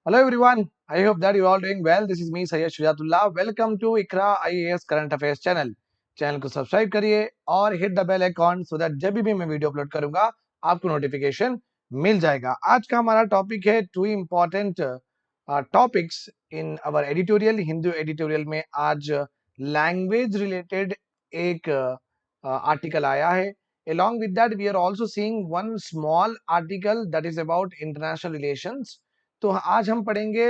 Hello everyone, I hope that you're all doing well. This is me Sayyid Shujatullah. Welcome to Ikra IAS Current Affairs channel. Channel को subscribe करिए और hit the bell icon so that जब भी मैं video upload करूंगा आपको notification मिल जाएगा। आज का हमारा टॉपिक है two important topics in our editorial. Hindu editorial में आज लैंग्वेज रिलेटेड एक आर्टिकल आया है। Along with that, we are also seeing one small article that is about international relations. तो आज हम पढ़ेंगे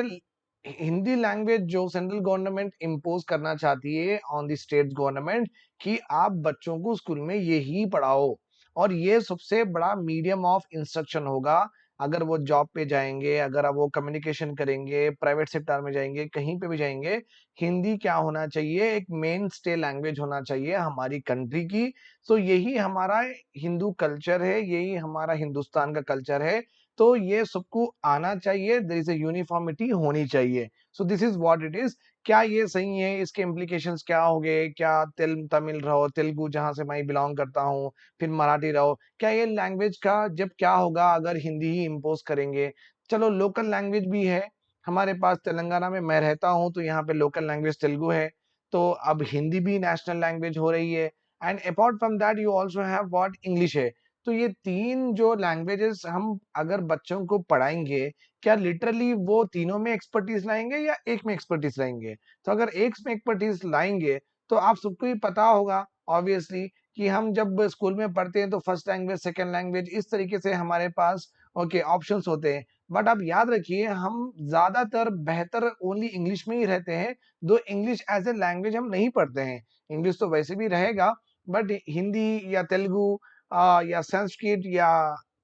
हिंदी लैंग्वेज जो सेंट्रल गवर्नमेंट इम्पोज करना चाहती है ऑन द स्टेट गवर्नमेंट कि आप बच्चों को स्कूल में यही पढ़ाओ, और ये सबसे बड़ा मीडियम ऑफ इंस्ट्रक्शन होगा। अगर वो जॉब पे जाएंगे, अगर वो कम्युनिकेशन करेंगे, प्राइवेट सेक्टर में जाएंगे, कहीं पे भी जाएंगे, हिंदी क्या होना चाहिए, एक मेन स्टे लैंग्वेज होना चाहिए हमारी कंट्री की। तो यही हमारा हिंदू कल्चर है, यही हमारा हिंदुस्तान का कल्चर है। तो ये सबको आना चाहिए, देयर इज अ यूनिफॉर्मिटी होनी चाहिए। सो this is what it is. क्या ये सही है? इसके इम्प्लीकेशंस क्या हो गए? क्या तमिल रहो, तेलुगु जहां से मैं बिलोंग करता हूँ, फिर मराठी रहो, क्या ये लैंग्वेज का जब क्या होगा अगर हिंदी ही इम्पोज करेंगे? चलो लोकल लैंग्वेज भी है हमारे पास। तेलंगाना में मैं रहता हूँ तो यहाँ पे लोकल लैंग्वेज तेलुगु है, तो अब हिंदी भी नेशनल लैंग्वेज हो रही है। And apart from that you also have what English है। तो ये तीन जो लैंग्वेजेस हम अगर बच्चों को पढ़ाएंगे, क्या लिटरली वो तीनों में एक्सपर्टीज लाएंगे या एक में एक्सपर्टीज लाएंगे? तो अगर एक में एक्सपर्टीज लाएंगे तो आप सबको ही पता होगा ऑब्वियसली कि हम जब स्कूल में पढ़ते हैं तो फर्स्ट लैंग्वेज, सेकंड लैंग्वेज, इस तरीके से हमारे पास ओके ऑप्शंस होते हैं। बट आप याद रखिए हम ज्यादातर बेहतर ओनली इंग्लिश में ही रहते हैं, दो इंग्लिश एज ए लैंग्वेज हम नहीं पढ़ते हैं। इंग्लिश तो वैसे भी रहेगा, बट हिंदी या तेलुगु या संस्कृत या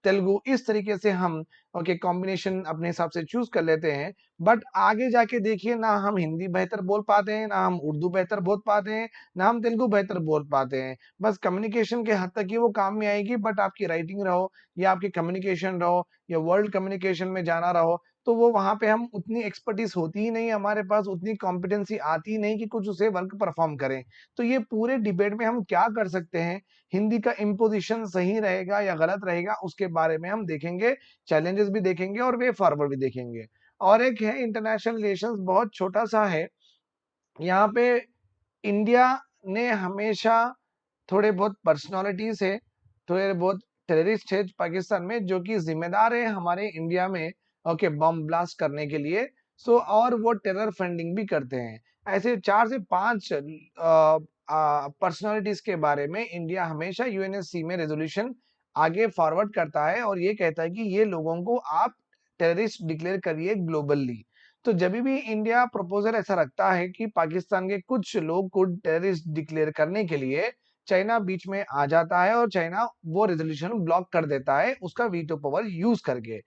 तेलुगु इस तरीके से हम ओके कॉम्बिनेशन अपने हिसाब से चूज कर लेते हैं। बट आगे जाके देखिए ना हम हिंदी बेहतर बोल पाते हैं, ना हम उर्दू बेहतर बोल पाते हैं, ना हम तेलुगु बेहतर बोल पाते हैं। बस कम्युनिकेशन के हद तक ही वो काम में आएगी, बट आपकी राइटिंग रहो या आपकी कम्युनिकेशन रहो या वर्ल्ड कम्युनिकेशन में जाना रहो, तो वो वहां पे हम उतनी एक्सपर्टीज होती ही नहीं, हमारे पास उतनी कॉम्पिटेंसी आती ही नहीं कि कुछ उसे वर्क परफॉर्म करें। तो ये पूरे डिबेट में हम क्या कर सकते हैं, हिंदी का इम्पोजिशन सही रहेगा या गलत रहेगा, उसके बारे में हम देखेंगे। चैलेंजेस भी देखेंगे और वे फॉरवर्ड भी देखेंगे। और एक है इंटरनेशनल रिलेशंस, बहुत छोटा सा है यहाँ पे। इंडिया ने हमेशा थोड़े बहुत पर्सनालिटीज है, थोड़े बहुत टेररिस्ट है पाकिस्तान में जो कि जिम्मेदार है हमारे इंडिया में ओके बम ब्लास्ट करने के लिए। सो और वो टेरर फंडिंग भी करते हैं। ऐसे 4 से 5 पर्सनालिटीज के बारे में इंडिया हमेशा यूएनएससी में रेजोल्यूशन आगे फॉरवर्ड करता है और ये कहता है कि ये लोगों को आप टेररिस्ट डिक्लेयर करिए ग्लोबली। तो जब भी इंडिया प्रपोजल ऐसा रखता है कि पाकिस्तान के कुछ लोग को टेररिस्ट डिक्लेयर करने के लिए, चाइना बीच में आ जाता है और चाइना वो रेजोल्यूशन ब्लॉक कर देता है उसका वीटो पावर यूज करके।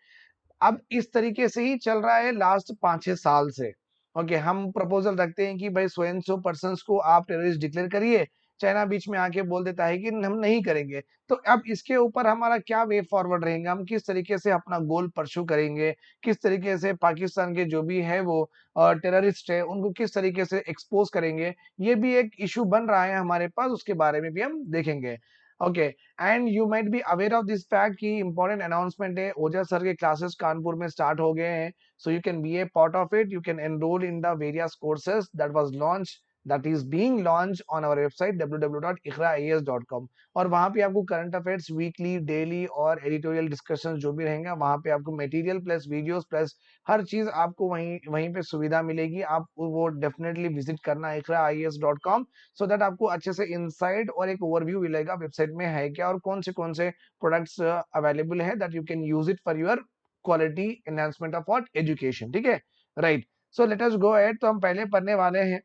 अब इस तरीके से ही चल रहा है लास्ट 5-6 साल से। ओके हम प्रपोजल रखते हैं कि भाई सो एंड सो पर्सन को आप टेररिस्ट डिक्लेयर करिए, चाइना बीच में आके बोल देता है कि हम नहीं करेंगे। तो अब इसके ऊपर हमारा क्या वे फॉरवर्ड रहेगा, हम किस तरीके से अपना गोल परस्यू करेंगे, किस तरीके से पाकिस्तान के जो भी है वो टेररिस्ट है उनको किस तरीके से एक्सपोज करेंगे, ये भी एक इशू बन रहा है हमारे पास, उसके बारे में भी हम देखेंगे। Okay and you might be aware of this fact कि इंपॉर्टेंट अनाउंसमेंट है, ओझा सर के क्लासेस कानपुर में स्टार्ट हो गए हैं। So you can be a part of it, you can enrol in the various courses that was launch, that is being launch on our website www.iqraias.com। और वहां पे आपको करंट अफेयर्स वीकली, डेली और editorial discussion जो भी रहेंगे वहां पे आपको मटेरियल प्लस वीडियोस प्लस हर चीज आपको वहीं वहीं पे सुविधा मिलेगी। आप वो डेफिनेटली विजिट करना iqraias.com, सो दैट आपको अच्छे से इनसाइट और एक ओवरव्यू मिलेगा वेबसाइट में है क्या और कौन से प्रोडक्ट्स अवेलेबल है that you can use it for your quality enhancement of what education. ठीक है, right. So let us go ahead. तो हम पहले पढ़ने वाले हैं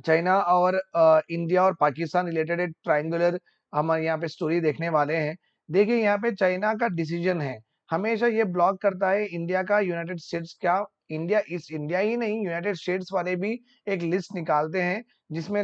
चाइना और इंडिया और पाकिस्तान रिलेटेड एक ट्रायंगुलर हम यहाँ पे स्टोरी देखने वाले हैं। देखिए यहाँ पे चाइना का डिसीजन है, हमेशा ये ब्लॉक करता है इंडिया का यूनाइटेड स्टेट्स क्या। इंडिया ही नहीं, यूनाइटेड स्टेट्स वाले भी एक लिस्ट निकालते हैं जिसमें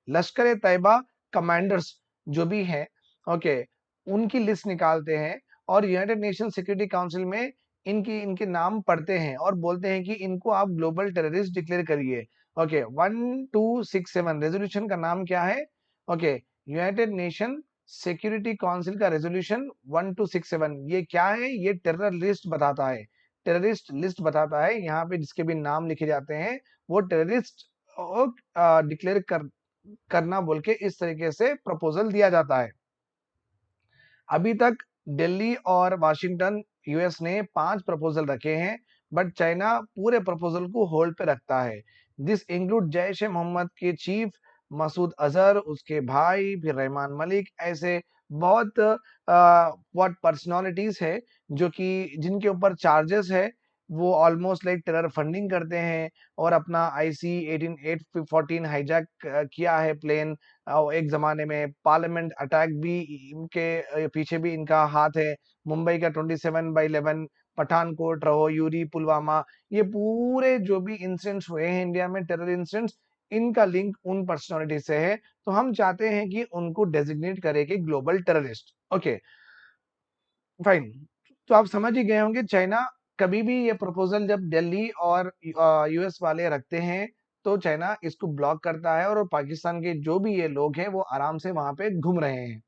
लश्कर ए तैयबा कमांडर्स जो भी हैं ओके उनकी लिस्ट निकालते हैं और यूनाइटेड नेशन सिक्योरिटी काउंसिल में इनकी इनके नाम पढ़ते हैं और बोलते हैं कि इनको आप ग्लोबल टेररिस्ट डिक्लेयर करिए। ओके 1267 रेजोल्यूशन का नाम क्या है? Okay United nation security council का रेजोल्यूशन 1267, ये क्या है? ये टेरर लिस्ट बताता है। टेररिस्ट लिस्ट बताता है, यहाँ पे जिसके भी नाम लिखे जाते हैं वो टेररिस्ट डिक्लेयर करना बोल के इस तरीके से प्रपोजल दिया जाता है। अभी तक दिल्ली और वाशिंगटन यूएस ने 5 प्रपोजल रखे हैं, बट चाइना पूरे प्रपोजल को होल्ड पे रखता है। दिस इंक्लूड जैश ए मोहम्मद के चीफ मसूद अजहर, उसके भाई, फिर रहमान मलिक, ऐसे बहुत व्हाट पर्सनालिटीज है जो कि जिनके ऊपर चार्जेस है, वो ऑलमोस्ट लाइक टेरर फंडिंग करते हैं और अपना आईसी 18814 हाईजैक किया है प्लेन। एक जमाने में पार्लियामेंट अटैक भी इनके पीछे भी इनका हाथ है। मुंबई का 27/11, पठानकोट, रहोयूरी, पुलवामा, ये पूरे जो भी इंसिडेंट्स हुए हैं इंडिया में टेरर इंसिडेंट्स, इनका लिंक उन पर्सनालिटी से है। तो हम चाहते हैं कि उनको डेजिग्नेट करें कि ग्लोबल टेररिस्ट। Okay, fine. तो आप समझ ही गए होंगे चाइना कभी भी ये प्रपोजल जब दिल्ली और यूएस वाले रखते हैं तो चाइना इसको ब्लॉक करता है, और पाकिस्तान के जो भी ये लोग हैं वो आराम से वहां पे घूम रहे हैं।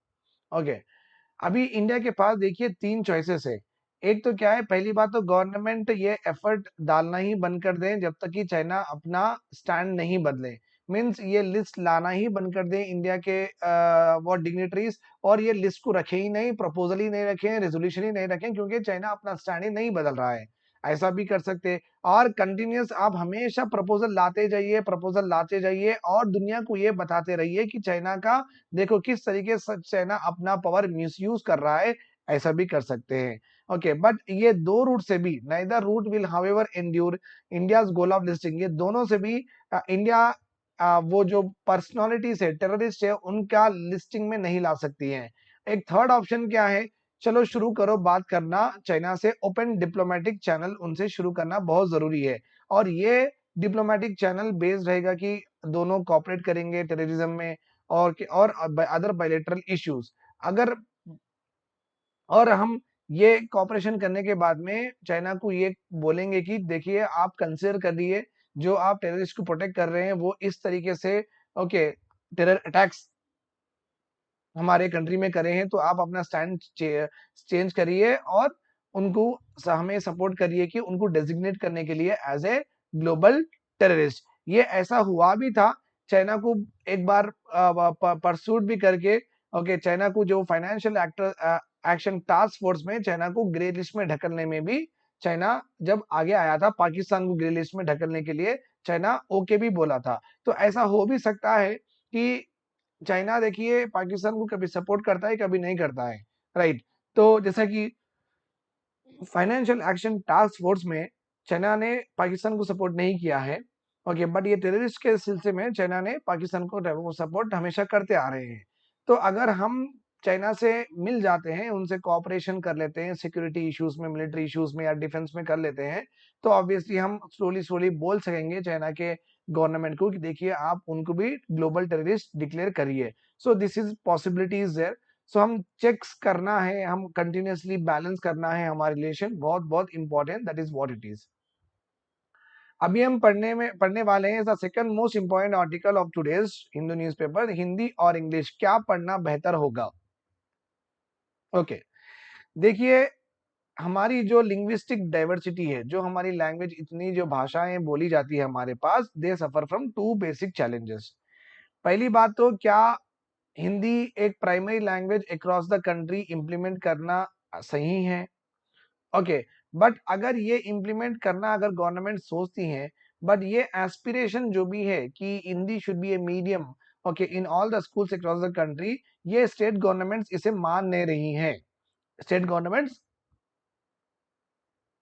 ओके, अभी इंडिया के पास देखिए 3 चॉइसेस है। एक तो क्या है, पहली बात तो गवर्नमेंट ये एफर्ट डालना ही बंद कर दें जब तक कि चाइना अपना स्टैंड नहीं बदले। मीन्स ये लिस्ट लाना ही बंद कर दें इंडिया के वो डिग्निटरीज, और ये लिस्ट को रखे ही नहीं, प्रपोजल ही नहीं रखें, रेजोल्यूशन ही नहीं रखें, क्योंकि चाइना अपना स्टैंड ही नहीं बदल रहा है। ऐसा भी कर सकते हैं। और कंटिन्यूस आप हमेशा प्रपोजल लाते जाइए, प्रपोजल लाते जाइए, और दुनिया को ये बताते रहिए कि चाइना का देखो किस तरीके से चाइना अपना पावर मिसयूज कर रहा है। ऐसा भी कर सकते हैं। ओके, बट ये दो रूट से भी neither route will however endure India's goal of listing. ये दोनों से भी इंडिया वो जो पर्सनालिटीज है, टेररिस्ट है, उनका लिस्टिंग में नहीं ला सकती है। एक थर्ड ऑप्शन क्या है, चलो शुरू करो बात करना चाइना से, ओपन डिप्लोमेटिक चैनल उनसे शुरू करना बहुत जरूरी है। और ये डिप्लोमेटिक चैनल बेस्ड रहेगा कि दोनों कॉपरेट करेंगे टेररिज्म में, और अदर बायलैटरल इश्यूज। अगर और हम ये कॉपरेशन करने के बाद में चाइना को ये बोलेंगे कि देखिए आप कंसिडर करिए जो आप टेररिस्ट को प्रोटेक्ट कर रहे हैं वो इस तरीके से, ओके, टेरर अटैक्स हमारे कंट्री में करे हैं, तो आप अपना स्टैंड चेंज करिए और उनको हमें सपोर्ट करिए कि उनको डेजिग्नेट करने के लिए एज ए ग्लोबल टेररिस्ट। ये ऐसा हुआ भी था। चाइना को एक बार परसूट भी करके, ओके, चाइना को जो फाइनेंशियल एक्शन टास्क फोर्स में चाइना को ग्रे लिस्ट में ढकलने में भी चाइना जब आगे आया था, पाकिस्तान को ग्रे लिस्ट में ढकलने के लिए चाइना ओके भी बोला था। तो ऐसा हो भी सकता है कि चाइना देखिए पाकिस्तान को कभी सपोर्ट करता है, कभी नहीं करता है, राइट। तो जैसा कि फाइनेंशियल एक्शन टास्क फोर्स में चाइना ने पाकिस्तान को सपोर्ट नहीं किया है, ओके, बट ये टेररिस्ट के सिलसिले में चाइना ने पाकिस्तान को सपोर्ट हमेशा करते आ रहे हैं। तो अगर हम चाइना से मिल जाते हैं, उनसे कोऑपरेशन कर लेते हैं सिक्योरिटी इश्यूज में, मिलिट्री इश्यूज में या डिफेंस में कर लेते हैं, तो ऑब्वियसली हम स्लोली स्लोली बोल सकेंगे चाइना के गवर्नमेंट को कि देखिए आप उनको भी ग्लोबल टेररिस्ट डिक्लेयर करिए। So this is possibilities there. So हम चेक्स करना है, हम कंटिन्यूअसली बैलेंस करना है हमारा रिलेशन, बहुत बहुत important, that is what it is. अभी हम पढ़ने वाले हैं the second most important article of today's Hindu newspaper, Hindi और इंग्लिश क्या पढ़ना बेहतर होगा। ओके, देखिए हमारी जो लिंग्विस्टिक डाइवर्सिटी है, जो हमारी लैंग्वेज, इतनी जो भाषाएं बोली जाती है हमारे पास, they suffer from two basic challenges. पहली बात तो क्या हिंदी एक primary language across the country implement करना सही है। ओके, बट अगर ये इंप्लीमेंट करना अगर गवर्नमेंट सोचती है, बट ये एस्पिरेशन जो भी है कि Hindi should be a medium, okay, in all the schools across the country, ये स्टेट गवर्नमेंट्स इसे मान नहीं रही हैं। स्टेट गवर्नमेंट्स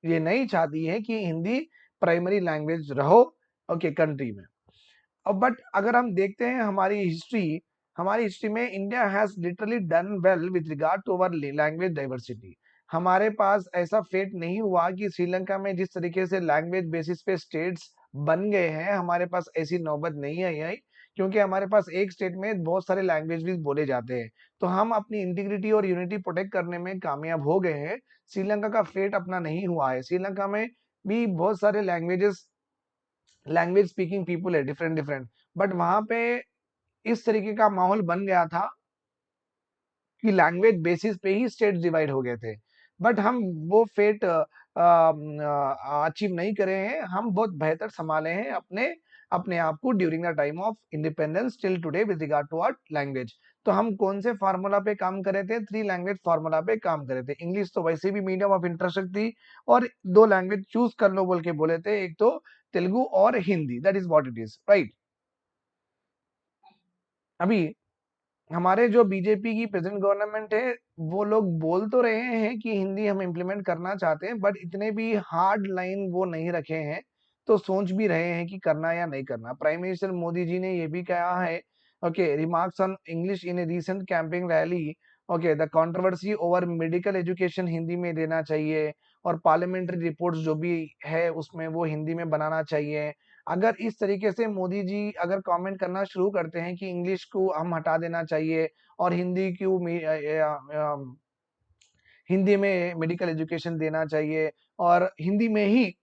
ये नहीं चाहती है कि हिंदी प्राइमरी लैंग्वेज रहो, ओके, कंट्री में। अब बट अगर हम देखते हैं हमारी हिस्ट्री में India has literally done well with regard to our language diversity. हमारे पास ऐसा फेट नहीं हुआ कि श्रीलंका में जिस तरीके से लैंग्वेज बेसिस पे स्टेट्स बन गए हैं, हमारे पास ऐसी नौबत नहीं आई, क्योंकि हमारे पास एक स्टेट में बहुत सारे लैंग्वेज भी बोले जाते हैं। तो हम अपनी इंटीग्रिटी और यूनिटी प्रोटेक्ट करने में कामयाब हो गए हैं। श्रीलंका का फेट अपना नहीं हुआ है। श्रीलंका में भी बहुत सारे लैंग्वेज स्पीकिंग पीपल है, डिफरेंट डिफरेंट, बट वहां पे इस तरीके का माहौल बन गया था कि लैंग्वेज बेसिस पे ही स्टेट डिवाइड हो गए थे। बट हम वो फेट अचीव नहीं करे हैं, हम बहुत बेहतर संभाले हैं अपने अपने आप को during the time of independence till today with regard to our language. तो हम कौन से फार्मूला पे काम कर रहे थे? 3 लैंग्वेज फार्मूला पे काम कर रहे थे। इंग्लिश तो वैसे भी मीडियम ऑफ इंटरेस्ट थी, और 2 लैंग्वेज चूज कर लो बोल के बोले थे, एक तो तेलुगु और Hindi, that is what it is, right. अभी हमारे जो बीजेपी की प्रेजेंट गवर्नमेंट है, वो लोग बोल तो रहे हैं कि हिंदी हम इम्प्लीमेंट करना चाहते हैं, बट इतने भी हार्ड लाइन वो नहीं रखे हैं। तो सोच भी रहे हैं कि करना या नहीं करना। प्राइम मिनिस्टर मोदी जी ने ये भी कहा है, okay, remarks on English in a recent camping rally, okay, the controversy over medical education Hindi में देना चाहिए, और पार्लियामेंट्री रिपोर्ट्स जो भी है उसमें वो हिंदी में बनाना चाहिए। अगर इस तरीके से मोदी जी अगर कमेंट करना शुरू करते हैं कि इंग्लिश को हम हटा देना चाहिए और हिंदी में मेडिकल एजुकेशन देना चाहिए, और हिंदी में ही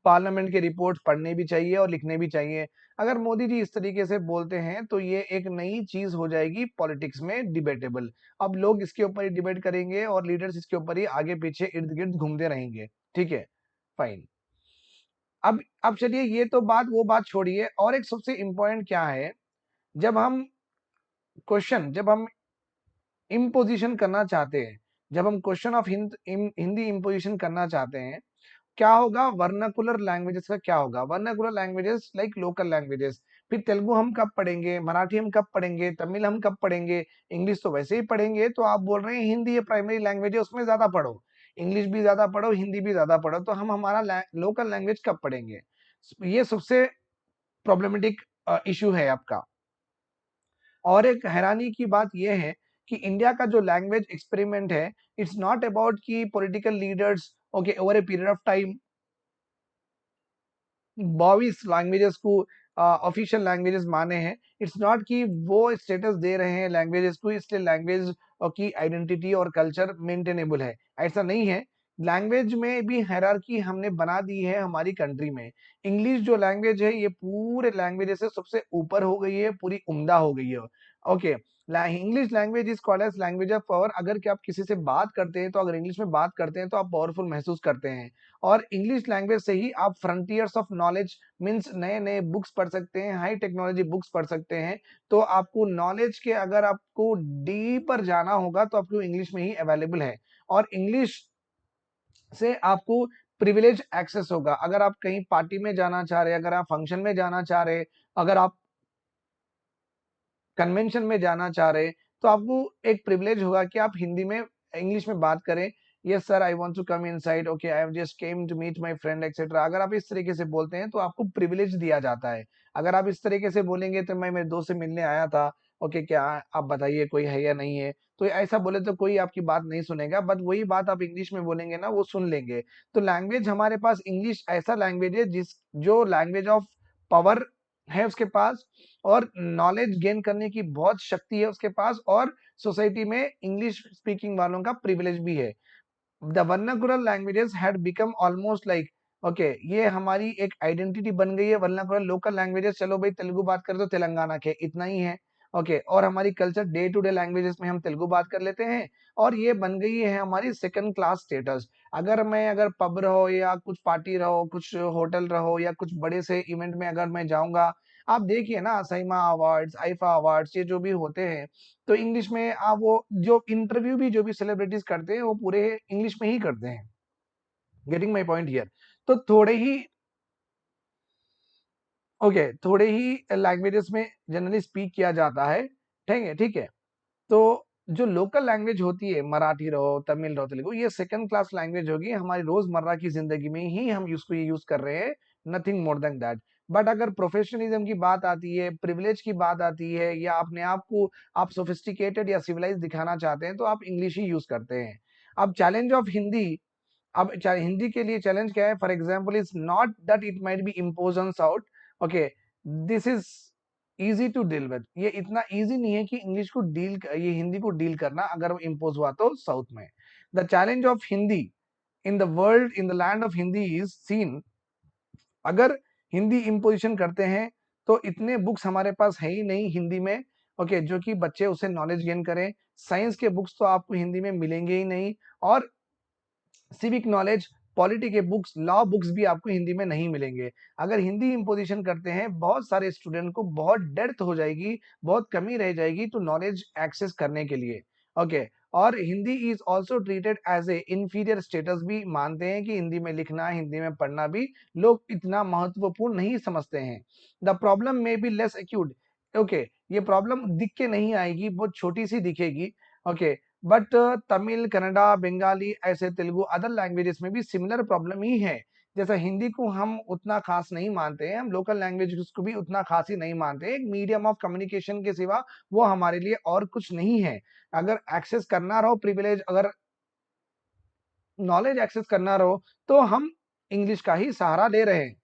पार्लियामेंट के रिपोर्ट पढ़ने भी चाहिए और लिखने भी चाहिए। अगर मोदी जी इस तरीके से बोलते हैं तो ये एक नई चीज हो जाएगी पॉलिटिक्स में, डिबेटेबल। अब लोग इसके ऊपर ही डिबेट करेंगे और लीडर्स इसके ऊपर ही आगे पीछे इर्द गिर्द घूमते रहेंगे। ठीक है, फाइन। अब चलिए, ये तो बात वो बात छोड़िए, और एक सबसे इम्पोर्टेंट क्या है, जब हम जब हम इम्पोजिशन करना चाहते हैं, जब हम क्वेश्चन ऑफ हिंदी इम्पोजिशन करना चाहते हैं, क्या होगा? वर्नाकुलर लैंग्वेजेस का क्या होगा? Vernacular languages like local languages. फिर तेलुगु हम कब पढ़ेंगे, मराठी हम कब पढ़ेंगे, तमिल हम कब पढ़ेंगे, इंग्लिश तो वैसे ही पढ़ेंगे। तो आप बोल रहे हैं हिंदी ये प्राइमरी लैंग्वेज है, उसमें ज्यादा पढ़ो, इंग्लिश भी ज्यादा पढ़ो, हिंदी भी ज्यादा पढ़ो, तो हम हमारा लोकल लैंग्वेज कब पढ़ेंगे? ये सबसे प्रॉब्लमेटिक इशू है आपका। और एक हैरानी की बात यह है कि इंडिया का जो लैंग्वेज एक्सपेरिमेंट है, इट्स नॉट अबाउट कि political leaders, okay, over a period of time 22 languages को ऑफिशियल लैंग्वेजेस माने हैं। इट्स नॉट कि वो स्टेटस दे रहे हैं लैंग्वेजेस को, इसलिए लैंग्वेज की आइडेंटिटी और कल्चर मेंटेनेबल है, ऐसा नहीं है। लैंग्वेज में भी हायरार्की हमने बना दी है हमारी कंट्री में। इंग्लिश जो लैंग्वेज है, ये पूरे लैंग्वेजेस से सबसे ऊपर हो गई है, पूरी उम्दा हो गई है। Okay, English language is called as language of power. अगर कि आप किसी से बात करते हैं, तो अगर इंग्लिश में बात करते हैं तो आप पावरफुल महसूस करते हैं। और इंग्लिश लैंग्वेज से ही आप फ्रंटियर्स ऑफ नॉलेज मीन्स नए नए बुक्स पढ़ सकते हैं, हाई टेक्नोलॉजी बुक्स पढ़ सकते हैं। तो आपको नॉलेज के अगर आपको डीपर जाना होगा तो आपको इंग्लिश में ही अवेलेबल है। और इंग्लिश से आपको प्रिविलेज एक्सेस होगा। अगर आप कहीं पार्टी में जाना चाह रहे हैं, अगर आप फंक्शन में जाना चाह रहे हैं, अगर आप कन्वेंशन में जाना चाह रहे हैं, तो आपको एक प्रिविलेज होगा कि आप हिंदी में इंग्लिश में बात करें। Yes sir, I want to come inside, okay, I have just came to meet my friend etcetera. अगर आप इस तरीके से बोलते हैं तो आपको प्रिविलेज दिया जाता है। अगर आप इस तरीके से बोलेंगे तो मैं मेरे दोस्त से मिलने आया था, ओके, क्या आप बताइए कोई है या नहीं है, तो ऐसा बोले तो कोई आपकी बात नहीं सुनेगा। बट वही बात आप इंग्लिश में बोलेंगे ना, वो सुन लेंगे। तो लैंग्वेज हमारे पास इंग्लिश ऐसा लैंग्वेज है जिस जो लैंग्वेज ऑफ पावर है उसके पास, और नॉलेज गेन करने की बहुत शक्ति है उसके पास, और सोसाइटी में इंग्लिश स्पीकिंग वालों का प्रिविलेज भी है। The vernacular languages had become almost like, okay, ये हमारी एक आइडेंटिटी बन गई है। वर्नाकुलर लोकल लैंग्वेजेस, चलो भाई तेलुगु बात करें तो तेलंगाना के, इतना ही है। ओके, और हमारी culture day to day languages में हम तेलुगु बात कर लेते हैं, और ये बन गई है हमारी सेकंड क्लास स्टेटस। अगर पब रहो या कुछ पार्टी रहो, कुछ होटल रहो, या कुछ बड़े से इवेंट में अगर मैं जाऊंगा, आप देखिए ना, सईमा अवार्ड्स, आईफा अवार्ड्स, ये जो भी होते हैं, तो इंग्लिश में आप वो जो इंटरव्यू भी जो भी सेलिब्रिटीज करते हैं, वो पूरे इंग्लिश में ही करते हैं। Getting my point here. तो थोड़े ही लैंग्वेजेस में जनरली स्पीक किया जाता है। ठीक है, ठीक है। तो जो लोकल लैंग्वेज होती है, मराठी रहो, तमिल रहो, तेलुगु, ये सेकंड क्लास लैंग्वेज होगी हमारी रोजमर्रा की जिंदगी में ही हम उसको ये यूज कर रहे हैं, nothing more than that. But अगर प्रोफेशनलिज्म की बात आती है, प्रिविलेज की बात आती है, या अपने आप को आप सोफिस्टिकेटेड या सिविलाइज दिखाना चाहते हैं, तो आप इंग्लिश ही यूज करते हैं। अब चैलेंज ऑफ हिंदी, हिंदी के लिए चैलेंज क्या है? For example, is not that it might be impose on south, okay, this is easy to deal with. ये इतना इजी नहीं है कि इंग्लिश को ये हिंदी को डील करना, अगर वो इम्पोज हुआ तो साउथ में। The challenge of Hindi in the world, in the land of Hindi is seen. अगर हिंदी इम्पोजिशन करते हैं तो इतने बुक्स हमारे पास है ही नहीं हिंदी में, ओके, जो कि बच्चे उससे नॉलेज गेन करें। साइंस के बुक्स तो आपको हिंदी में मिलेंगे ही नहीं, और सिविक नॉलेज, पॉलिटी के बुक्स, लॉ बुक्स भी आपको हिंदी में नहीं मिलेंगे। अगर हिंदी इम्पोजिशन करते हैं, बहुत सारे स्टूडेंट को बहुत डेप्थ हो जाएगी, बहुत कमी रह जाएगी तो नॉलेज एक्सेस करने के लिए। ओके, और Hindi is also treated as a inferior status, भी मानते हैं कि हिंदी में लिखना, हिंदी में पढ़ना भी लोग इतना महत्वपूर्ण नहीं समझते हैं। द प्रॉब्लम में बी लेस एक्यूट। ओके, ये प्रॉब्लम दिख के नहीं आएगी, बहुत छोटी सी दिखेगी। ओके, बट तमिल, कन्नड़ा, बंगाली, ऐसे तेलुगु, अदर लैंग्वेजेस में भी सिमिलर प्रॉब्लम ही है। जैसा हिंदी को हम उतना खास नहीं मानते हैं, हम लोकल लैंग्वेज को भी उतना खास ही नहीं मानते हैं, एक मीडियम ऑफ कम्युनिकेशन के सिवा वो हमारे लिए और कुछ नहीं है। अगर एक्सेस करना रहो प्रिविलेज, अगर नॉलेज एक्सेस करना रहो, तो हम इंग्लिश का ही सहारा ले रहे हैं।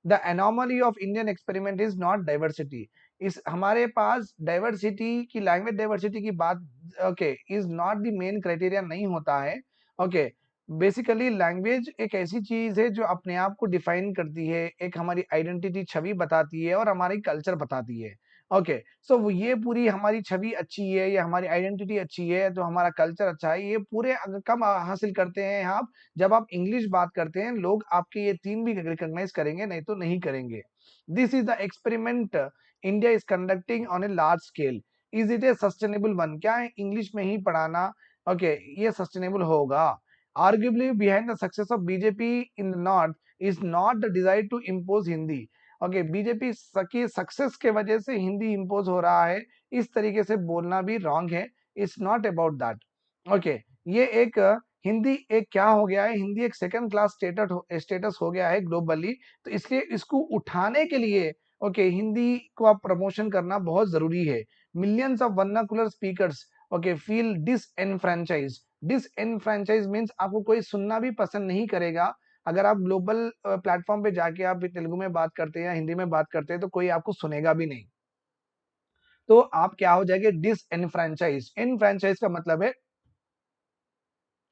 The anomaly of Indian experiment is not diversity. इस हमारे पास डाइवर्सिटी की, लैंग्वेज डाइवर्सिटी की बात, okay, is not the main criteria नहीं होता है। ओके, बेसिकली लैंग्वेज एक ऐसी चीज है जो अपने आप को डिफाइन करती है, एक हमारी आइडेंटिटी, छवि बताती है और हमारी कल्चर बताती है। ओके, सो ये पूरी हमारी छवि अच्छी है या हमारी आइडेंटिटी अच्छी है तो हमारा कल्चर अच्छा है, ये पूरे कब हासिल करते हैं आप, जब आप इंग्लिश बात करते हैं, लोग आपके ये तीन भी रिकॉग्नाइज करेंगे, नहीं तो नहीं करेंगे। This is the experiment India is conducting on a large scale. Is it A sustainable one? क्या है इंग्लिश में ही पढ़ाना, ओके, ये सस्टेनेबल होगा? Arguably behind the success of BJP in the north is not the desire to impose Hindi. Okay, BJP की success के वजह से हिंदी इंपोज हो रहा है, इस तरीके से बोलना भी रॉन्ग है। It's not about that. Okay, ये एक हिंदी एक क्या हो गया है, हिंदी एक सेकंड क्लास स्टेटस हो गया है ग्लोबली, तो इसलिए इसको उठाने के लिए, ओके, हिंदी को आप प्रमोशन करना बहुत जरूरी है। Millions of vernacular speakers, okay, feel डिसएनफ्रेंचाइज। डिसएनफ्रेंचाइज means आपको कोई सुनना भी पसंद नहीं करेगा। अगर आप ग्लोबल प्लेटफॉर्म पे जाके आप तेलुगु में बात करते हैं या हिंदी में बात करते हैं तो कोई आपको सुनेगा भी नहीं, तो आप क्या हो जाएंगे, डिसएनफ्रेंचाइज। इनफ्रेंचाइज का मतलब है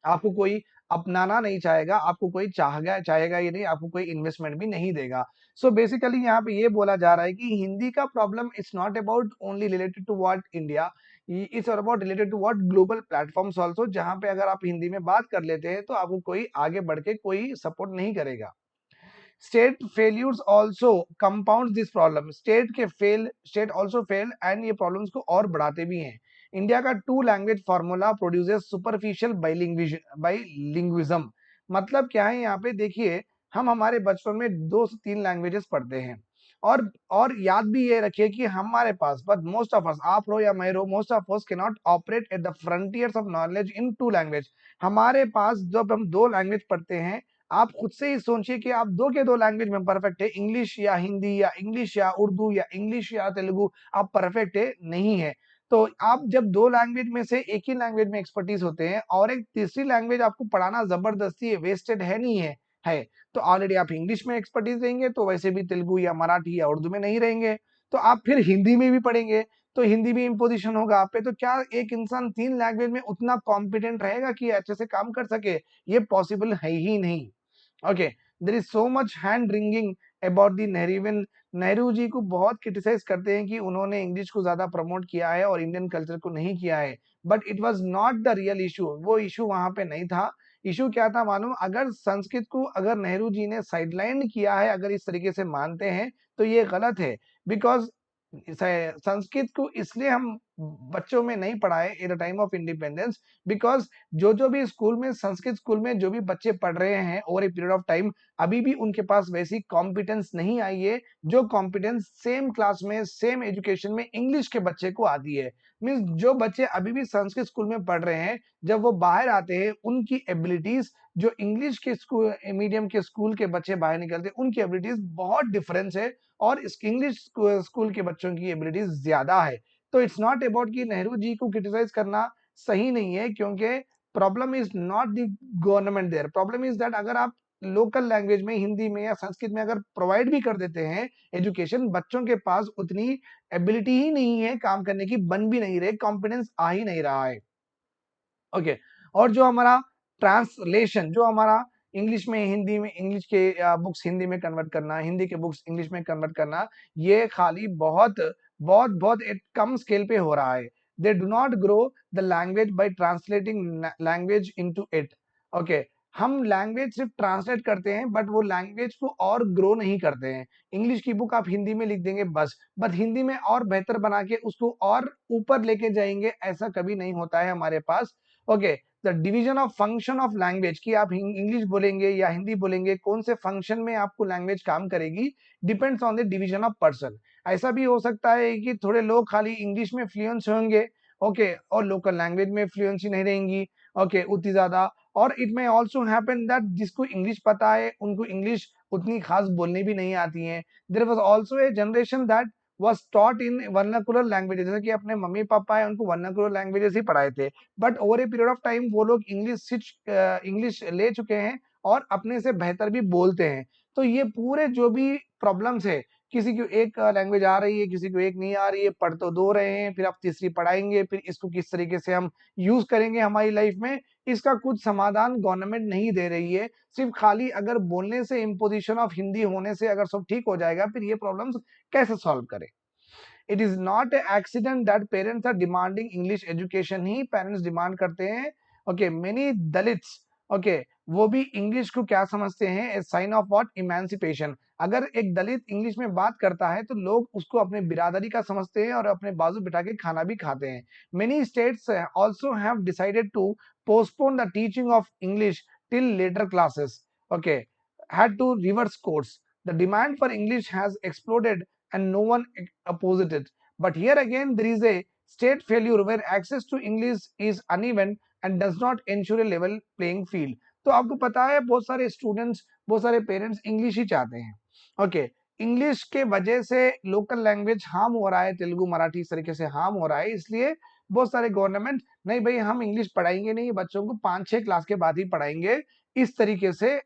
आपको कोई अपनाना नहीं चाहेगा, आपको कोई चाहेगा ही नहीं, आपको कोई इन्वेस्टमेंट भी नहीं देगा। सो बेसिकली यहाँ पे ये बोला जा रहा है कि हिंदी का problem it's not about only related to what India, it's about related to what global platforms also, जहां पे अगर आप हिंदी में बात कर लेते हैं तो आपको कोई आगे बढ़ के कोई सपोर्ट नहीं करेगा। State failures also compound this problem. State also fail and ये प्रॉब्लम्स को और बढ़ाते भी हैं। इंडिया का two language formula produces superficial bilingualism. मतलब क्या है यहाँ पे देखिए, हम हमारे बचपन में 2 से 3 लैंग्वेजेस पढ़ते हैं, और याद भी ये रखिए कि हमारे पास, बट मोस्ट ऑफ अस, आप रो या मैं रो, most of us can not operate at the frontiers of knowledge in two language. हमारे पास जब हम 2 लैंग्वेज पढ़ते हैं, आप खुद से ही सोचिए कि आप 2 के 2 लैंग्वेज में परफेक्ट है, इंग्लिश या हिंदी या इंग्लिश या उर्दू या इंग्लिश या तेलुगु, आप परफेक्ट है नहीं है। तो आप जब 2 लैंग्वेज में से एक ही लैंग्वेज में एक्सपर्टीज होते हैं और एक तीसरी लैंग्वेज आपको पढ़ाना जबरदस्ती है, वेस्टेड है नहीं है तो ऑलरेडी आप इंग्लिश में एक्सपर्टीज रहेंगे तो वैसे भी तेलुगु या मराठी या उर्दू में नहीं रहेंगे, तो आप फिर हिंदी में भी पढ़ेंगे तो हिंदी भी इम्पोजिशन होगा आप पे। तो क्या एक इंसान 3 लैंग्वेज में उतना कॉम्पिटेंट रहेगा कि अच्छे से काम कर सके? ये पॉसिबल है ही नहीं। Okay, there is so much hand wringing about the Nehruvian. Nehru ji को बहुत क्रिटिसाइज करते हैं कि उन्होंने इंग्लिश को ज्यादा प्रमोट किया है और इंडियन कल्चर को नहीं किया है, but it was not the real issue. वो इशू वहां पे नहीं था। इशू क्या था मालूम? अगर संस्कृत को अगर नेहरू जी ने साइडलाइन किया है, अगर इस तरीके से मानते हैं तो ये गलत है। बिकॉज संस्कृत को इसलिए हम बच्चों में नहीं पढ़ाए in the time of independence, because जो भी स्कूल में, संस्कृत स्कूल में जो भी बच्चे पढ़ रहे हैं over a period of time, अभी भी उनके पास वैसी कॉम्पिटेंस नहीं आई है जो कॉम्पिटेंस सेम क्लास में, सेम एजुकेशन में इंग्लिश के बच्चे को आती है। मीन्स जो बच्चे अभी भी संस्कृत स्कूल में पढ़ रहे हैं, जब वो बाहर आते हैं उनकी एबिलिटीज, जो इंग्लिश के स्कूल, मीडियम के स्कूल के बच्चे बाहर निकलते हैं, उनकी एबिलिटीज बहुत डिफरेंस है और इस इंग्लिश स्कूल के बच्चों की एबिलिटीज ज्यादा है। तो इट्स नॉट अबाउट कि नेहरू जी को क्रिटिसाइज करना सही नहीं है, क्योंकि problem is not the government there, problem is that अगर आप लोकल लैंग्वेज में, हिंदी में या संस्कृत में अगर प्रोवाइड भी कर देते हैं एजुकेशन, बच्चों के पास उतनी एबिलिटी ही नहीं है काम करने की, बन भी नहीं रहे, कॉन्फिडेंस आ ही नहीं रहा है। ओके, और जो हमारा ट्रांसलेशन, जो हमारा इंग्लिश में हिंदी में, इंग्लिश के बुक्स हिंदी में कन्वर्ट करना, हिंदी के बुक्स इंग्लिश में कन्वर्ट करना, ये खाली बहुत बहुत बहुत एक कम स्केल पे हो रहा है। They do not grow the language by translating language into it. Okay, हम लैंग्वेज सिर्फ ट्रांसलेट करते हैं बट वो लैंग्वेज को और ग्रो नहीं करते हैं। इंग्लिश की बुक आप हिंदी में लिख देंगे बस, बट हिंदी में और बेहतर बना के उसको और ऊपर लेके जाएंगे, ऐसा कभी नहीं होता है हमारे पास। Okay, the division of function of language कि आप इंग्लिश बोलेंगे या हिंदी बोलेंगे, कौन से फंक्शन में आपको लैंग्वेज काम करेगी, depends on the division of person. ऐसा भी हो सकता है कि थोड़े लोग खाली इंग्लिश में फ्लुएंस होंगे, ओके, और लोकल लैंग्वेज में फ्लुएंसी नहीं रहेंगी, ओके, उतनी ज्यादा। और it may also happen that जिसको इंग्लिश पता है उनको इंग्लिश उतनी खास बोलनी भी नहीं आती है। There was also a generation that was taught in vernacular languages, जैसे कि अपने मम्मी पापा है उनको वर्नाकुलर लैंग्वेजेस ही पढ़ाए थे, but over a period of time वो लोग इंग्लिश ले चुके हैं और अपने से बेहतर भी बोलते हैं। तो ये पूरे जो भी प्रॉब्लम्स है, किसी को एक लैंग्वेज आ रही है, किसी को एक नहीं आ रही है, पढ़ तो दो रहे हैं, फिर आप तीसरी पढ़ाएंगे, फिर इसको किस तरीके से हम यूज करेंगे हमारी लाइफ में, इसका कुछ समाधान गवर्नमेंट नहीं दे रही है। सिर्फ खाली अगर बोलने से, इम्पोजिशन ऑफ हिंदी होने से अगर सब ठीक हो जाएगा, फिर ये प्रॉब्लम्स कैसे सॉल्व करें। It is not a accident that parents are demanding English education, ही पेरेंट्स डिमांड करते हैं। ओके, मेनी दलित्स, ओके, वो भी इंग्लिश को क्या समझते हैं, ए साइन ऑफ व्हाट, इमेंसिपेशन। अगर एक दलित इंग्लिश में बात करता है तो लोग उसको अपने बिरादरी का समझते हैं और अपने बाजू बिठा के खाना भी खाते हैं। Many states also have decided to postpone the teaching of English till later classes, okay, had to reverse course. The demand for English has exploded and no one opposed it. But here again, there is a state failure where access to English is uneven and does not ensure a level playing field. तो आपको पता है बहुत सारे students, बहुत सारे parents English ही चाहते हैं। ओके, इंग्लिश के वजह से लोकल लैंग्वेज हार्म हो रहा है, तेलुगु मराठी इस तरीके से हार्म हो रहा है, इसलिए बहुत सारे गवर्नमेंट, नहीं भाई हम इंग्लिश पढ़ाएंगे नहीं, बच्चों को 5-6 क्लास के बाद ही पढ़ाएंगे, इस तरीके से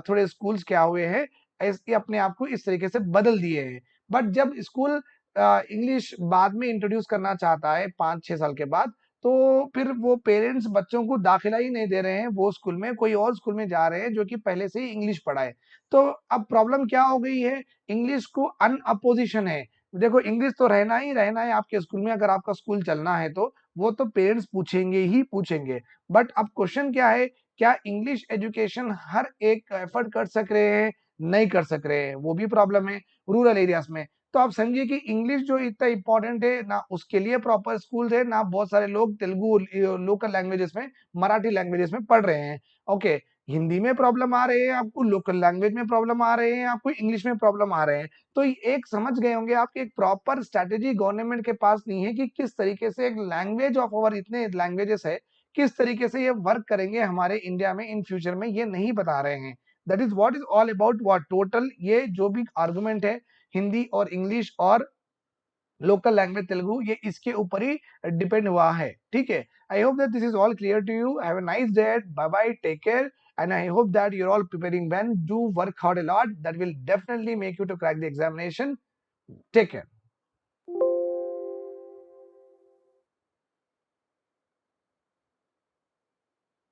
थोड़े स्कूल्स क्या हुए हैं, ऐसे अपने आप को इस तरीके से बदल दिए हैं। बट जब स्कूल इंग्लिश बाद में इंट्रोड्यूस करना चाहता है 5-6 साल के बाद, तो फिर वो पेरेंट्स बच्चों को दाखिला ही नहीं दे रहे हैं वो स्कूल में, कोई और स्कूल में जा रहे हैं जो कि पहले से ही इंग्लिश पढ़ाए। तो अब प्रॉब्लम क्या हो गई है, इंग्लिश को अन अपोजिशन है। देखो इंग्लिश तो रहना ही रहना है आपके स्कूल में, अगर आपका स्कूल चलना है तो वो तो पेरेंट्स पूछेंगे ही पूछेंगे। बट अब क्वेश्चन क्या है, क्या इंग्लिश एजुकेशन हर एक एफर्ट कर सक रहे हैं, नहीं कर सक रहे हैं, वो भी प्रॉब्लम है रूरल एरियाज में। तो आप समझिए कि इंग्लिश जो इतना इंपॉर्टेंट है ना, उसके लिए प्रॉपर स्कूल है ना, बहुत सारे लोग तेलुगु लोकल लैंग्वेजेस में, मराठी लैंग्वेजेस में पढ़ रहे हैं। ओके, हिंदी में प्रॉब्लम आ रहे हैं आपको, लोकल लैंग्वेज में प्रॉब्लम आ रहे हैं आपको, इंग्लिश में प्रॉब्लम आ रहे हैं। तो एक समझ गए होंगे आपके, एक प्रॉपर स्ट्रेटेजी गवर्नमेंट के पास नहीं है कि किस तरीके से एक लैंग्वेज ऑफ ओवर इतने लैंग्वेजेस है, किस तरीके से ये वर्क करेंगे हमारे इंडिया में इन फ्यूचर में, ये नहीं बता रहे हैं। That is what is all about what total ये जो भी आर्गुमेंट है, हिंदी और इंग्लिश और लोकल लैंग्वेज तेलुगु, ये इसके ऊपर ही डिपेंड हुआ है। ठीक है, I hope that this is all clear to you. Have a nice day, bye bye, take care, and I hope that you're all preparing well. Do work hard a lot. That will definitely make you to crack the examination. Take care.